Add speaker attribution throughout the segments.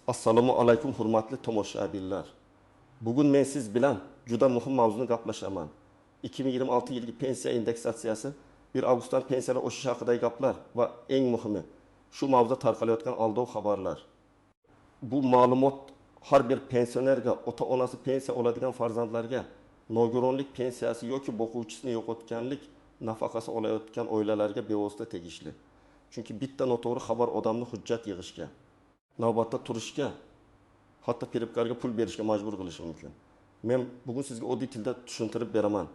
Speaker 1: Assalomu alaykum hurmatli tomoshabinlar. Bugun men siz bilan juda muhim mavzuni gaplashaman. 2026 yilgi pensiya indeksatsiyasi 1 avgustdan pensiyalar o'sishi haqidagi gaplar va eng muhimi shu mavzuda tarqalayotgan aldov xabarlar. Bu ma'lumot har bir pensionerga, ota-onasi pensiya oladigan farzandlarga nogironlik pensiyasi yoki boquvchisini yo'qotganlik nafaqasi olayotgan oilalarga bevosita tegishli. Chunki bitta noto'g'ri xabar odamni hujjat yig'ishga, navbatda turishga, hatto firibgarga pul berishga majbur qilishi mumkin. Men bugun sizga oddiy tilda tushuntirib beraman.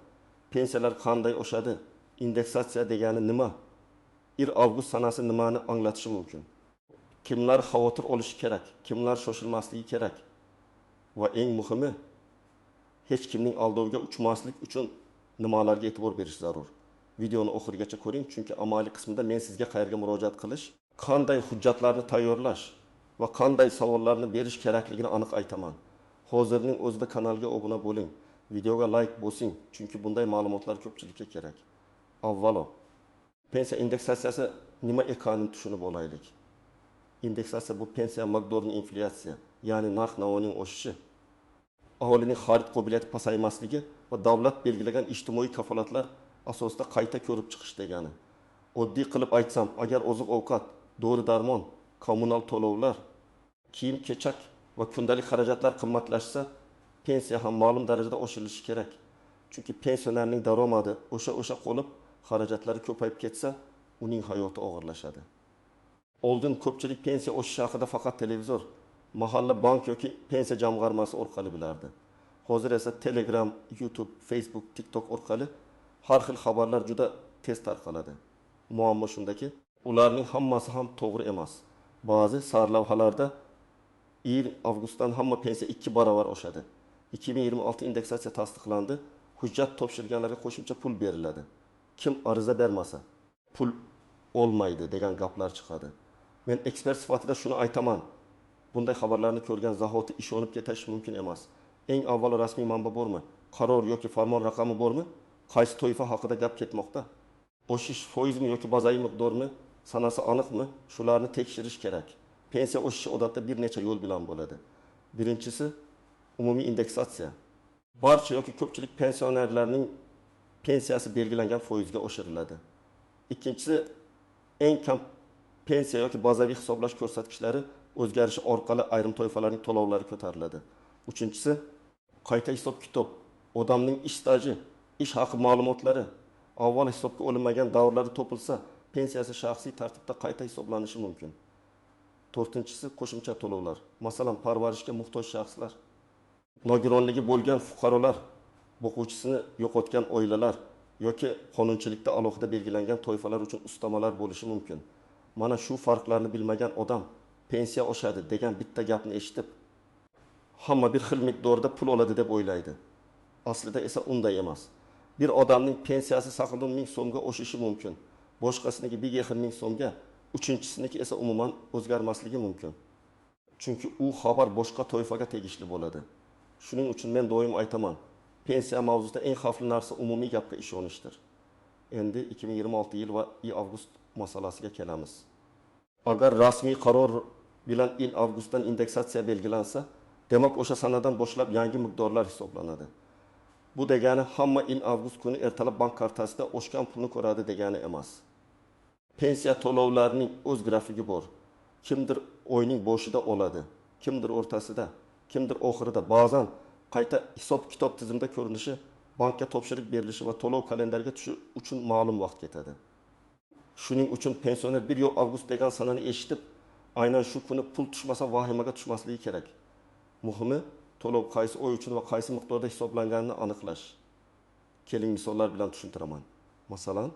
Speaker 1: Pensiyalar qanday oshadi? Indeksatsiya degani nima? 1 avgust sanasi nimani anglatishi mumkin? Kimlar xavotir olishi kerak? Kimlar shoshilmasligi kerak? Va eng muhimi, hech kimning aldovga uchmaslik uchun nimalarga e'tibor berish zarur. Videoni oxirigacha ko'ring, chunki amaliy qismida men sizga qayerga murojaat qilish, qanday hujjatlarni tayyorlash va qanday savollarni berish kerakligini aniq aytaman. Hozirning o'zida kanalga obuna bo'ling, videoga like bosing, chunki bunday ma'lumotlar ko'pchilikka kerak. Avvalo, pensiya indeksatsiyasi nima ekanini tushunib olaylik. Indeksatsiya bu pensiya miqdorining inflyatsiya, ya'ni narx-navoning o'sishi, aholining xarid qobiliyati pasaymasligi va davlat belgilagan ijtimoiy kafolatlar asosida qayta ko'rib chiqish degani. Oddiy qilib aytsam, agar oziq-ovqat, dori-darmon, kommunal to'lovlar, kiyim-kechak va kundalik xarajatlar qimmatlashsa, pensiya ham ma'lum darajada oshirilishi kerak. Chunki pensionerning daromadi o'sha qolib, xarajatlari ko'payib ketsa, uning hayoti og'irlashadi. Oldin ko'pchilik pensiya oshishi haqida faqat televizor, mahalla bank yoki pensiya jamg'armasi orqali bilardi. Hozir esa Telegram, YouTube, Facebook, TikTok orqali har xil xabarlar juda tez tarqaladi. Muammo shundaki, ularning hammasi ham to'g'ri emas. Ba'zi sarlavhalarda 1 avgustdan hamma pensiya 2 barobar oshadi. 2026 indeksatsiya tasdiqlandi. Hujjat topshirganlarga qo'shimcha pul beriladi. Kim ariza bermasa pul olmaydi degan gaplar chiqadi. Men ekspert sifatida shuni aytaman. Bunday xabarlarni ko'rgan zahoti ishonib ketish mumkin emas. Eng avvalo rasmiy manba bormi? Qaror yoki farmon raqami bormi? Qaysi toifa haqida gap ketmoqda? O'shish foizmi yoki bazaviy miqdormi? Sanasi aniqmi? Shularni tekshirish kerak. Pensiya o'sishi odatda bir necha yo'l bilan bo'ladi. Birinchisi umumiy indeksatsiya. Barcha yoki ko'pchilik pensionerlarning pensiyasi belgilangan foizga oshiriladi. Ikkinchisi eng kam pensiya yoki bazaviy hisoblash ko'rsatkichlari o'zgarishi orqali ayrim toifalarning to'lovlari ko'tariladi. Uchinchisi qayta hisob-kitob, odamning ish staji, ish haqi ma'lumotlari avval hisobga olinmagan davrlarda topilsa, pensiyasi shaxsiy tartibda qayta hisoblanishi mumkin. To'rtinchisi qo'shimcha to'lovlar. Masalan, parvarishga muhtoj shaxslar, nogironligi bo'lgan fuqarolar, boquvchisini yo'qotgan oilalar yoki qonunchilikda alohida belgilangan toifalar uchun ustamalar bo'lishi mumkin. Mana shu farqlarni bilmagan odam pensiya oshadi degan bitta gapni eshitib, hamma bir xil miqdorda pul oladi deb o'ylaydi. Aslida esa unday emas. Bir odamning pensiyasi 80 ming so'mga oshishi mumkin. Boshqasiniki 1 ming so'mga, uchinchisiniki esa umuman o'zgarmasligi mumkin. Chunki u xabar boshqa toifaga tegishli bo'ladi. Shuning uchun men doim aytaman, pensiya mavzusida eng xavfli narsa umumiy gapga ishonishdir. Endi 2026 yil va 1 avgust masalasiga kelamiz. Agar rasmiy qaror bilan 1 avgustdan indeksatsiya belgilansa, demak o'sha sanadan boshlab yangi miqdorlar hisoblanadi. Bu degani hamma 1 avgust kuni ertalab bank kartasida oshgan pulni ko'radi degani emas. Pensiya to'lovlarining o'z grafigi bor. Kimdir oyning boshida oladi, kimdir o'rtasida, kimdir oxirida. Ba'zan qayta hisob-kitob tizimida ko'rinishi, bankka topshiriq berilishi va to'lov kalendariga tushishi uchun ma'lum vaqt ketadi. Shuning uchun pensioner 1 avgust degan sanani eshitib, aynan shu kuni pul tushmasa vahimaga tushmasligi kerak. Muhimi, to'lov qaysi oy uchun va qaysi miqdorda hisoblanganini aniqlash. Keling misollar bilan tushuntiraman. Masalan,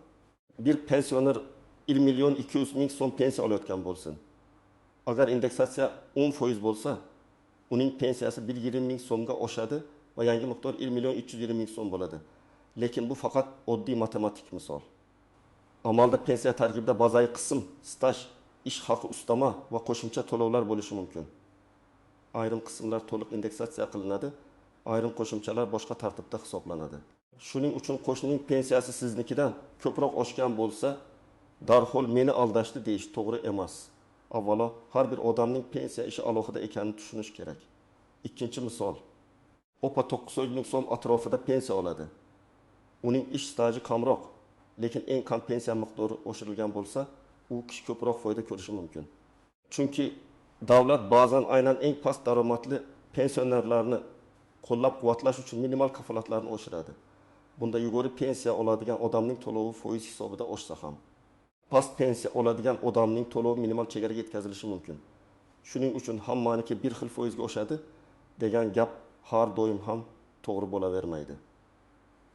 Speaker 1: bir pensioner 1 million 200 ming so'm pensiya olayotgan bo'lsin. Agar indeksatsiya 10% bo'lsa, uning pensiyasi 1,20 ming so'mga oshadi va yangi miqdor 1 million 320 ming so'm bo'ladi. Lekin bu faqat oddiy matematik misol. Amalda pensiya tarkibida bazaviy qism, staj, ish haqi ustama va qo'shimcha to'lovlar bo'lishi mumkin. Ayrim qismlar to'liq indeksatsiya qilinadi, ayrim qo'shimchalar boshqa tartibda hisoblanadi. Shuning uchun qo'shnining pensiyasi siznikidan ko'proq oshgan bo'lsa, darhol meni aldashdi deyish to'g'ri emas. avvalo har bir odamning pensiya ishi alohida ekanini tushunish kerak. Ikkinchi misol. Opa 900 ming so'm atrofida pensiya oladi. Uning ish staji kamroq, lekin eng kam pensiya miqdori oshirilgan bo'lsa, u kishi ko'proq foyda ko'rishi mumkin. Chunki davlat ba'zan aynan eng past daromadli pensionerlarni qo'llab-quvvatlash uchun minimal kafolatlarni oshiradi. Bunda yug'ori pensiya oladigan odamning to'lovi foiz hisobida oshsa ham, past pensiya oladigan odamning to'lovi minimal chegaraga yetkazilishi mumkin. Shuning uchun hammaniki bir xil foizga oshadi degan gap har doim ham to'g'ri bo'lavermaydi.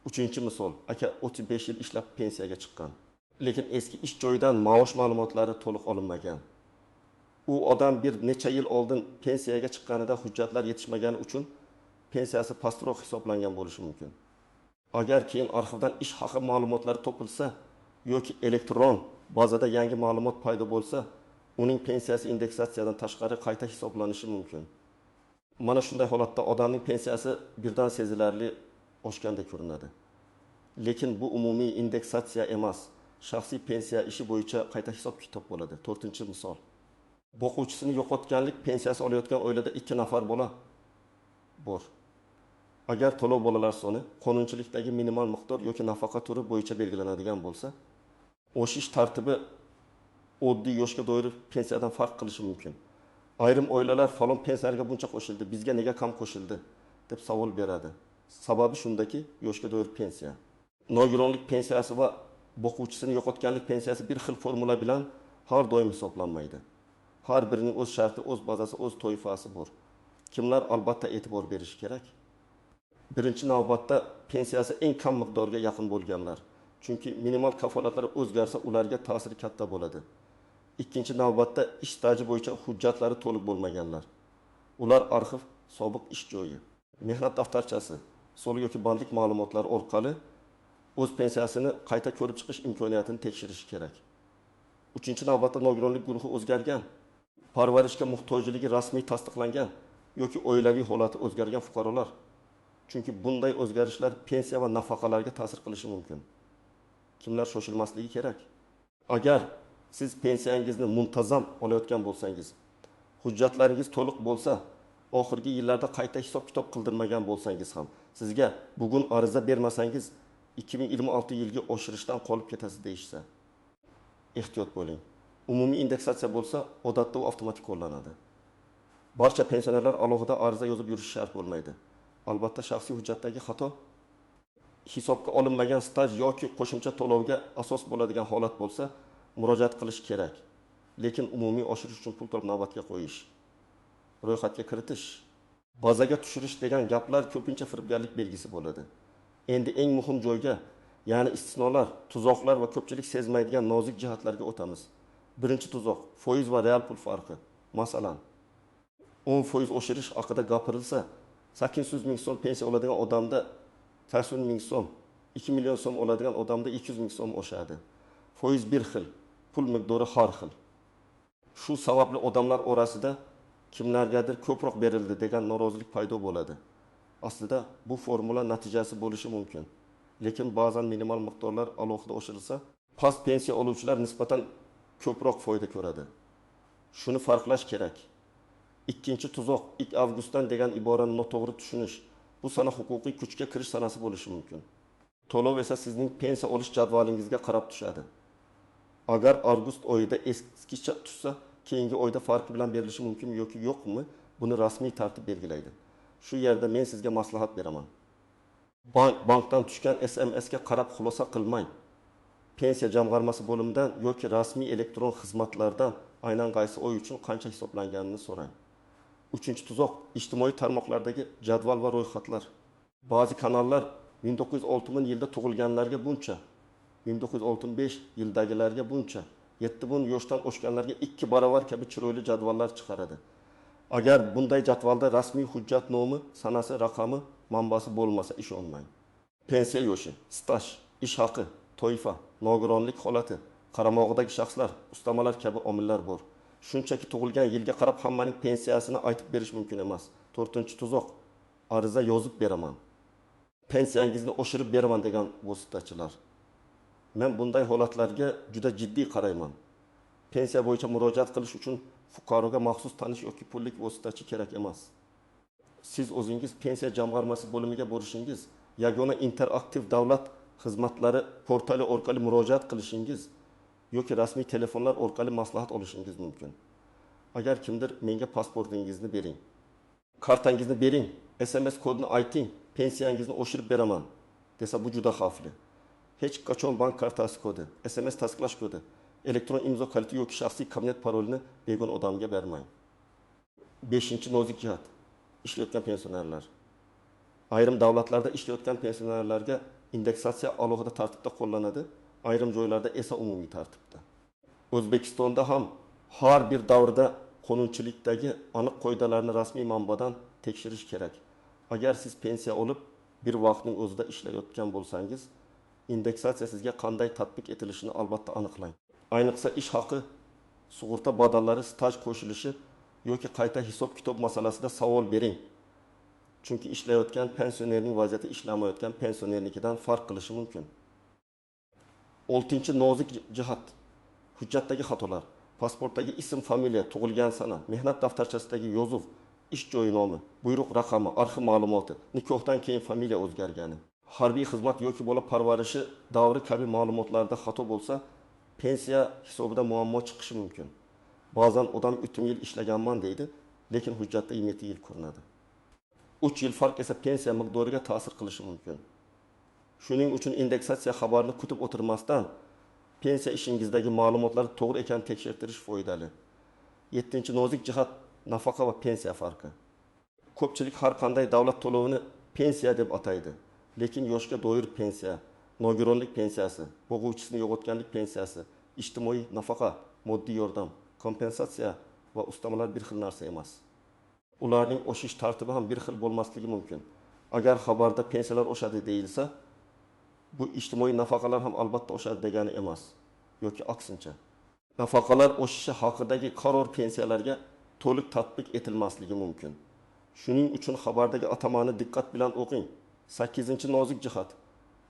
Speaker 1: Uchinchi misol, aka 35 yil ishlab pensiyaga chiqqan, lekin eski ish joyidan maosh ma'lumotlari to'liq olinmagan. U odam bir necha yil oldin pensiyaga chiqqanida hujjatlar yetishmagani uchun pensiyasi pastroq hisoblangan bo'lishi mumkin. Agar keyin arxivdan ish haqi ma'lumotlari topilsa yoki elektron bazada yangi ma'lumot paydo bo'lsa, uning pensiyasi indeksatsiyadan tashqari qayta hisoblanishi mumkin. Mana shunday holatda odamning pensiyasi birdan sezilarli oshgandek ko'rinadi. Lekin bu umumiy indeksatsiya emas, shaxsiy pensiya ishi bo'yicha qayta hisob-kitob bo'ladi. 4-misol. Boquvchisini yo'qotganlik pensiyasi olayotgan oilada 2 nafar bola bor. Agar to'lov bolalar soni qonunchilikdagi minimal miqdor yoki nafaqa turi bo'yicha belgilanadigan bo'lsa, o'shish tartibi oddiy yoshga doir pensiyadan farq qilishi mumkin. Ayrim oilalar falon pensiyaga buncha qo'shildi, bizga nega kam qo'shildi deb savol beradi. Sababi shundaki, yoshga doir pensiya, nogironlik pensiyasi va boquvchisini yo'qotganlik pensiyasi bir xil formula bilan har doim hisoblanmaydi. Har birining o'z sharti, o'z bazasi, o'z toifasi bor. Kimlar albatta e'tibor berish kerak? Birinchi navbatda pensiyasi eng kam miqdorga yaqin bo'lganlar. Chunki minimal kafolatlar o'zgarsa, ularga ta'siri katta bo'ladi. Ikkinchi navbatda ish staji bo'yicha hujjatlari to'liq bo'lmaganlar. Ular arxiv, sobiq ish joyi, mehnat daftarchasi, soliq yoki bandlik ma'lumotlari orqali o'z pensiyasini qayta ko'rib chiqish imkoniyatini tekshirishi kerak. Uchinchi navbatda nogironlik guruhi o'zgargan, parvarishga muhtojligi rasmiy tasdiqlangan yoki oilaviy holati o'zgargan fuqarolar. Chunki bunday o'zgarishlar pensiya va nafaqalarga ta'sir qilishi mumkin. Kimlar shoshilmasligi kerak? Agar siz pensiyangizni muntazam olayotgan bo'lsangiz, hujjatlaringiz to'liq bo'lsa, oxirgi yillarda qayta hisob-kitob qildirmagan bo'lsangiz ham, sizga bugun ariza bermasangiz 2026 yilga oshirishdan qolib ketasiz deyishsa, ehtiyot bo'ling. Umumiy indeksatsiya bo'lsa, odatda u avtomatik qo'llanadi. Barcha pensionerlar alohida ariza yozib yurishi shart bo'lmaydi. Albatta shaxsiy hujjatdagi xato hisobga olinmagan staj yoki qo'shimcha to'lovga asos bo'ladigan holat bo'lsa, murojaat qilish kerak. Lekin umumiy oshirish uchun pul to'lab navbatga qo'yish, ro'yxatga kiritish, bazaga tushirish degan gaplar ko'pincha firibgarlik belgisi bo'ladi. Endi eng muhim joyga, ya'ni istisnolar, tuzoqlar va ko'pchilik sezmaydigan nozik jihatlarga o'tamiz. Birinchi tuzoq, foiz va real pul farqi. Masalan, 10% oshirish haqida gapirilsa, 800 ming so'm pensiya oladigan odamda 80 ming so'm, 2 million so'm oladigan odamda 200 ming so'm oshadi. Foiz bir xil, pul miqdori har xil. Shu sababli odamlar orasida kimlargadir ko'proq berildi degan norozilik paydo bo'ladi. Aslida bu formula natijasi bo'lishi mumkin. Lekin ba'zan minimal miqdorlar alohida oshirilsa, past pensiya oluvchilar nisbatan ko'proq foyda ko'radi. Shuni farqlash kerak. Ikkinchi tuzoq 2 avgustdan degan iborani noto'g'ri tushunish. Bu sana huquqiy kuchga kirish sanasi bo'lishi mumkin. To'lov esa sizning pensiya olish jadvalingizga qarab tushadi. Agar avgust oyida eskicha tushsa, keyingi oyda farqi bilan berilishi mumkin yoki yo'qmi, buni rasmiy tartib belgilaydi. Shu yerda men sizga maslahat beraman. Bankdan tushgan SMSga qarab xulosa qilmang. Pensiya jamg'armasi bo'limidan yoki rasmiy elektron xizmatlardan aynan qaysi oy uchun qancha hisoblanganini so'rang. Uchinchi tuzoq, ijtimoiy tarmoqlardagi jadval va ro'yxatlar. Ba'zi kanallar 1960 yilda tug'ilganlarga buncha, 1965 yildagilarga buncha, 70 yoshdan oshganlarga 2 barobar kabi chiroyli jadvallar chiqaradi. Agar bunday jadvalda rasmiy hujjat nomi, sanasi, raqami, manbasi bo'lmasa ishonmang. Pensiya yoshi, staj, ish haqi, toifa, nogironlik holati, qaramog'idagi shaxslar, ustamalar kabi omillar bor. Shunchaki tug'ilgan yilga qarab hammaning pensiyasini aytib berish mumkin emas. 4-tuzoq, ariza yozib beraman, pensiyangizni oshirib beraman degan vositachilar. Men bunday holatlarga juda jiddiy qarayman. Pensiya bo'yicha murojaat qilish uchun fuqaroga maxsus tanish yoki pullik vositachi kerak emas. Siz o'zingiz pensiya jamg'armasi bo'limiga borishingiz, yagona interaktiv davlat xizmatlari portali orqali murojaat qilishingiz yoki rasmiy telefonlar orqali maslahat olishingiz mumkin. Agar kimdir menga pasportingizni bering, kartangizni bering, SMS kodini ayting, pensiyangizni oshirib beraman desa bu juda xavfli. Hech qachon bank kartasi kodi, SMS tasdiqlash kodi, elektron imzo kaliti yoki shaxsiy kabinet parolini begon odamga bermang. 5-nozik jihat. İşlayotgan pensionerlar. Ayrim davlatlarda ishlayotgan pensionerlarga indeksatsiya alohida tartibda qo'llanadi, ayrim joylarda esa umumiy tartibda. O'zbekistonda ham har bir davrda qonunchilikdagi aniq qoidalarni rasmiy manbadan tekshirish kerak. Agar siz pensiya olib bir vaqtning o'zida ishlayotgan bo'lsangiz, indeksatsiya sizga qanday tatbiq etilishini albatta aniqlang. Ayniqsa ish haqi, sug'urta badallari, staj qo'shilishi yoki qayta hisob-kitob masalasida savol bering. Chunki ishlayotgan pensionerning vaziyati ishlamayotgan pensionernikidan farq qilishi mumkin. 6-nozik jihat. Hujjatdagi xatolar. Pasportdagi ism, familiya, tug'ilgan sana, mehnat daftarchasidagi yozuv, ish joyi nomi, buyruq raqami, arxiv ma'lumoti, nikohdan keyin familiya o'zgargani, harbiy xizmat yoki bola parvarishi davri kabi ma'lumotlarda xato bo'lsa, pensiya hisobida muammo chiqishi mumkin. Ba'zan odam 3 yil ishlaganman deydi, lekin hujjatda 27 yil ko'rinadi. 3 yil farq esa pensiya miqdoriga ta'sir qilishi mumkin. Shuning uchun indeksatsiya xabarini kutib o'tirmasdan pensiya ishingizdagi ma'lumotlar to'g'ri ekanini tekshirtirish foydali. 7-nozik jihat nafaqa va pensiya farqi. Ko'pchilik har qanday davlat to'lovini pensiya deb ataydi, lekin yoshga doir pensiya, nogironlik pensiyasi, bo'g'uvchisini yo'qotganlik pensiyasi, ijtimoiy nafaqa, moddiy yordam, kompensatsiya va ustamalar bir xil narsa emas. Ularning oshish tartibi ham bir xil bo'lmasligi mumkin. Agar xabarda pensiyalar oshadi deyilsa, bu ijtimoiy nafaqalar ham albatta oshadi degani emas, yoki aksincha. Nafaqalar oshishi haqidagi qaror pensiyalarga to'liq tatbiq etilmasligi mumkin. Shuning uchun xabardagi atamani diqqat bilan o'qing. 8-nozik jihat.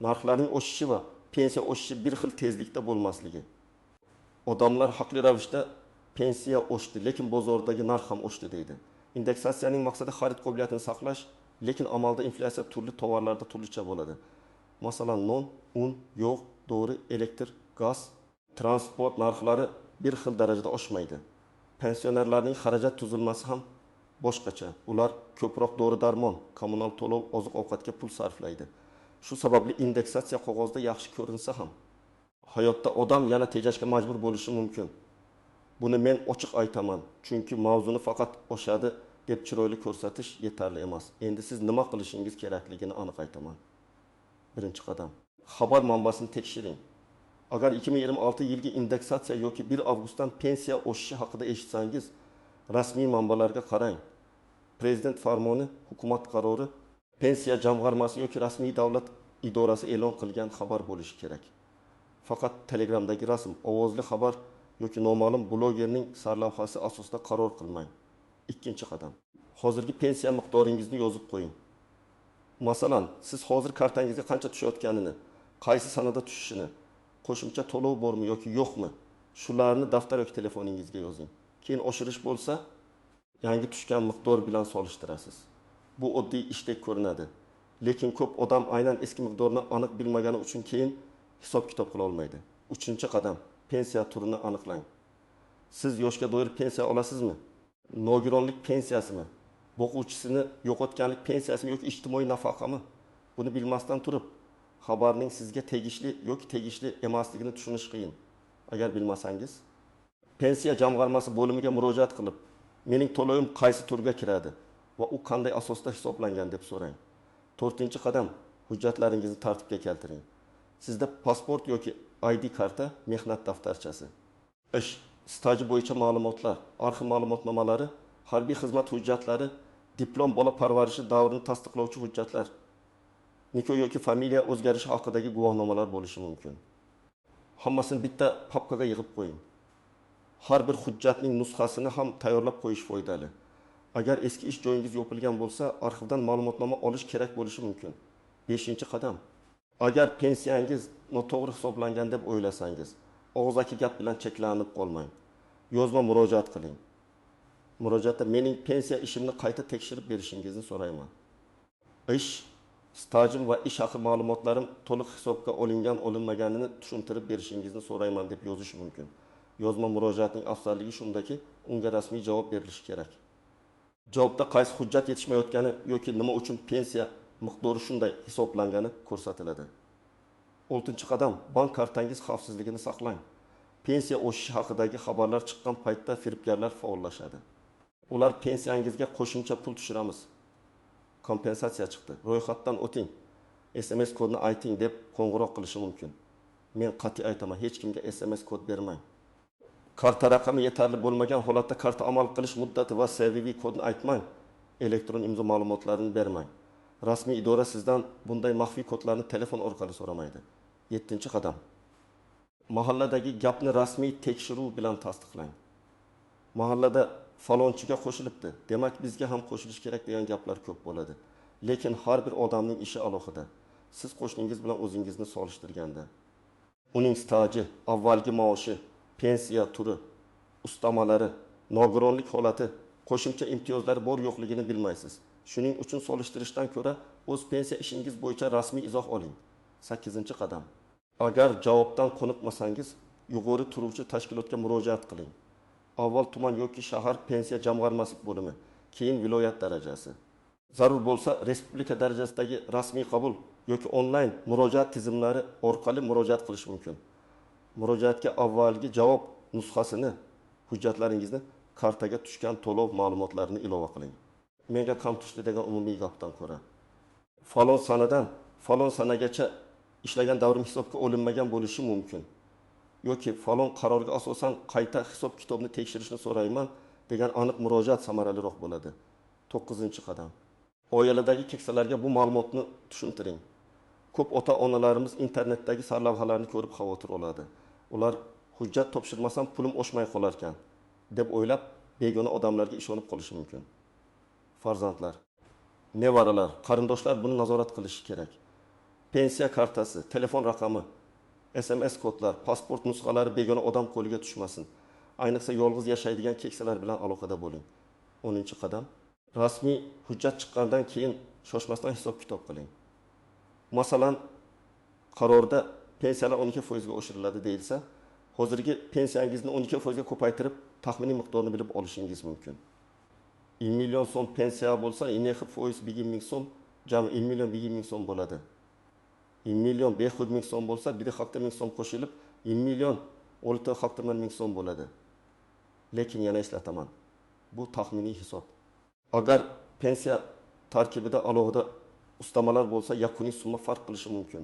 Speaker 1: Narxlarning oshishi va pensiya oshishi bir xil tezlikda bo'lmasligi. Odamlar haqli ravishda pensiya oshdi, lekin bozordagi narx ham oshdi deydi. Indeksatsiyaning maqsadi xarid qobiliyatini saqlash, lekin amalda inflyatsiya turli tovarlarda turlicha bo'ladi. Masalan, non, un, yog', dori, elektr, gaz, transport narxlari bir xil darajada oshmaydi. Pensionerlarning xarajat tuzilmasi ham boshqacha. Ular ko'proq dori-darmon, kommunal to'lov, oziq-ovqatga pul sarflaydi. Shu sababli indeksatsiya qog'ozda yaxshi ko'rinsa ham, hayotda odam yana tejashga majbur bo'lishi mumkin. Buni men ochiq aytaman, chunki mavzuni faqat oshadi deb chiroyli ko'rsatish yetarli emas. Endi siz nima qilishingiz kerakligini aniq aytaman. Birinchi qadam. Xabar manbasini tekshiring. Agar 2026 yilgi indeksatsiya yoki 1 avgustdan pensiya oshishi haqida eshitsangiz, rasmiy manbalarga qarang. Prezident farmoni, hukumat qarori, pensiya jamg'armasi yoki rasmiy davlat idorasi e'lon qilgan xabar bo'lishi kerak. Faqat Telegramdagi rasm, ovozli xabar yoki noma'lum blogerning sarlavhasi asosida qaror qilmang. Ikkinchi qadam. Hozirgi pensiya miqdoringizni yozib qo'ying. Masalan, siz hozir kartangizga qancha tushayotganini, qaysi sanada tushishini, qo'shimcha to'lov bormi yoki yo'qmi, shularni daftar yoki telefoningizga yozing. Keyin oshirish bo'lsa, yangi tushgan miqdor bilan solishtirasiz. Bu oddiy ishdek ko'rinadi, lekin ko'p odam aynan eski miqdorni aniq bilmagani uchun keyin hisob-kitob qila olmaydi. 3-qadam. Pensiya turini aniqlang. Siz yoshga doir pensiya olasizmi? Nogironlik pensiyasimi? Boquvchisini yo'qotganlik pensiyasimi yoki ijtimoiy nafaqami? Buni bilmasdan turib, xabarning sizga tegishli yoki tegishli emasligini tushunish qiyin. Agar bilmasangiz, pensiya jamg'armasi bo'limiga murojaat qilib, mening to'lovim qaysi turga kiradi va u qanday asosda hisoblangan deb so'rang. 4-qadam. Hujjatlaringizni tartibga keltiring. Sizda pasport yoki ID karta, mehnat daftarchasi, ish, staji bo'yicha ma'lumotlar, arxiv ma'lumotnomalari, harbiy xizmat hujjatlari, diplom bola parvarishi davrini tasdiqlovchi hujjatlar, nikoh yoki familiya o'zgarishi haqidagi guvohnomalar bo'lishi mumkin. Hammasini bitta papkaga yig'ib qo'ying. Har bir hujjatning nusxasini ham tayyorlab qo'yish foydali. Agar eski ish joyingiz yopilgan bo'lsa, arxivdan ma'lumotnoma olish kerak bo'lishi mumkin. 5-qadam. Agar pensiyangiz noto'g'ri hisoblangan deb o'ylasangiz, og'zaki gap bilan cheklanib qolmang. yozma murojaat qiling. Murojaatda mening pensiya ishimni qayta tekshirib berishingizni so'rayman. Ish stajim va ish haqi ma'lumotlarim to'liq hisobga olinmaganini tushuntirib berishingizni so'rayman deb yozish mumkin. Yozma murojaatning afzalligi shundaki, unga rasmiy javob berilishi kerak. Javobda qaysi hujjat yetishmayotgani yoki nima uchun pensiya miqdori shunday hisoblangani ko'rsatiladi. 6-qadam, bank kartangiz xavfsizligini saqlang. Pensiya o'sishi haqidagi xabarlar chiqqan paytda firibgarlar faollashadi. Ular pensiyangizga qo'shimcha pul tushiramiz, kompensatsiya chiqdi, ro'yxatdan o'ting, SMS kodni ayting deb qo'ng'iroq qilishi mumkin. Men qat'iy aytaman, hech kimga SMS kod bermang. Karta raqami yetarli bo'lmagan holatda karta amal qilish muddati va CVV kodni aytmang. Elektron imzo ma'lumotlarini bermang. Rasmiy idora sizdan bunday maxfiy kodlarni telefon orqali so'ramaydi. 7-qadam. Mahalladagi gapni rasmiy tekshiruv bilan tasdiqlang. Mahallada falonchiga qo'shilibdi, demak bizga ham qo'shilish kerak degan gaplar ko'p bo'ladi. Lekin har bir odamning ishi alohida. Siz qo'shningiz bilan o'zingizni solishtirganda, uning staji, avvalgi maoshi, pensiya turi, ustamalari, nogironlik holati, qo'shimcha imtiyozlari bor yo'qligini bilmaysiz. Shuning uchun solishtirishdan ko'ra o'z pensiya ishingiz bo'yicha rasmiy izoh oling. 8-qadam. Agar javobdan qoniqmasangiz, yuqori turuvchi tashkilotga murojaat qiling. Avval tuman yoki shahar pensiya jamg'armasi bo'limi, keyin viloyat darajasi. Zarur bo'lsa, respublika darajasidagi rasmiy qabul yoki onlayn murojaat tizimlari orqali murojaat qilish mumkin. Murojaatga avvalgi javob nusxasini, hujjatlaringizni, kartaga tushgan to'lov ma'lumotlarini ilova qiling. Menga kam tushdi degan umumiy gapdan ko'ra, falon sanadan falon sanagacha ishlagan davrim hisobga olinmagan bo'lishi mumkin. Yoki falon qarorga asosan qayta hisob kitobni tekshirishni so'rayman degan aniq murojaat samaraliroq bo'ladi. 9-qadam. Oiladagi keksalarga bu ma'lumotni tushuntiring. Ko'p ota-onalarimiz internetdagi sarlavhalarni ko'rib xavotir oladi. Ular hujjat topshirmasam pulim oshmay qolar ekan deb o'ylab begona odamlarga ishonib qolishi mumkin. Farzandlar, nevaralar, qarindoshlar buni nazorat qilishi kerak. Pensiya kartasi, telefon raqami, SMS kodlar, pasport nusxalari begona odam qo'liga tushmasin. Ayniqsa yolg'iz yashaydigan keksalar bilan aloqada bo'ling. 10-qadam. Rasmiy hujjat chiqqandan keyin shoshmasdan hisob kitob qiling. Masalan, qarorda pensiyalar 12% ga oshiriladi deyilsa, hozirgi pensiyangizni 12% ga ko'paytirib, taxminiy miqdorini bilib olishingiz mumkin. 1 million so'm pensiya bo'lsa, 2% 1 so'm, jami 1 million 1 so'm bo'ladi. 1 million 500 so'm bo'lsa, 1 so'm qo'shilib, 1 million 6 so'm bo'ladi. Lekin yana eslataman, bu taxminiy hisob. Agar pensiya tarkibida alohida ustamalar bo'lsa, yakuniy summa farq qilishi mumkin.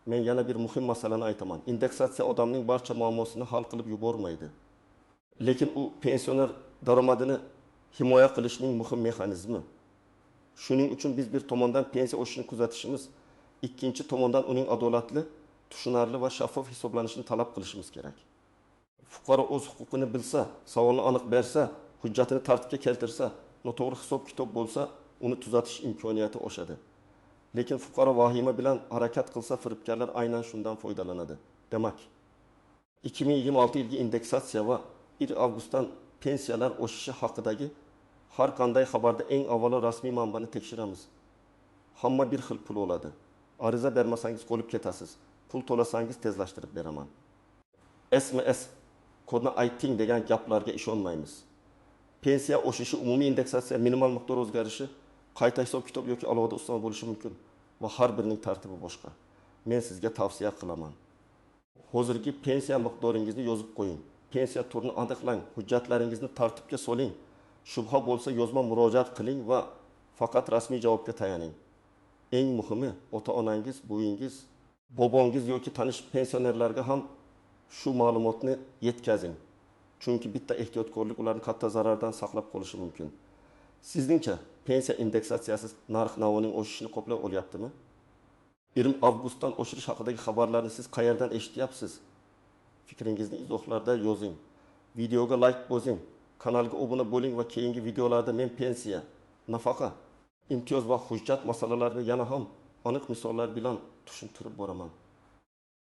Speaker 1: Men yana bir muhim masalani aytaman. Indeksatsiya odamning barcha muammosini hal qilib yubormaydi. Lekin u pensioner daromadini himoya qilishning muhim mexanizmi. Shuning uchun biz bir tomondan pensiya o'sishini kuzatishimiz, ikkinchi tomondan uning adolatli, tushunarli va shaffof hisoblanishini talab qilishimiz kerak. Fuqaro o'z huquqini bilsa, savolni aniq bersa, hujjatini tartibga keltirsa, noto'g'ri hisob kitob bo'lsa, uni tuzatish imkoniyati oshadi. Lekin fuqaro vahima bilan harakat qilsa, firibgarlar aynan shundan foydalanadi. Demak, 2026 yilgi indeksatsiya va 1 avgustdan pensiyalar o'sishi haqidagi har qanday xabarda eng avvalo rasmiy manbani tekshiramiz. Hamma bir xil pul oladi. Ariza bermasangiz qolib ketasiz. Pul to'lasangiz tezlashtirib beraman. SMS kodni ayting degan gaplarga ishonmaymiz. Pensiya o'sishi, umumiy indeksatsiya, minimal miqdor o'zgarishi, qayta hisob kitob yoki alohida ustama bo'lishi mumkin va har birining tartibi boshqa. Men sizga tavsiya qilaman. Hozirgi pensiya miqdoringizni yozib qo'ying. Pensiya turini aniqlang, hujjatlaringizni tartibga soling. Shubha bo'lsa yozma murojaat qiling va faqat rasmiy javobga tayaning. Eng muhimi, ota-onangiz, buvinggiz, bobongiz yoki tanish pensionerlarga ham shu ma'lumotni yetkazing. Chunki bitta ehtiyotkorlik ularni katta zarardan saqlab qolishi mumkin. Sizningcha pensiya indeksatsiyasi narx-navoning o'sishini qoplay olyaptimi? 20 avgustdan oshirish haqidagi xabarlarni siz qayerdan eshityapsiz? Fikringizni izohlarda yozing. Videoga like bosing, kanalga obuna bo'ling va keyingi videolarda men pensiya, nafaqa, imtiyoz va hujjat masalalarini yana ham aniq misollar bilan tushuntirib boraman.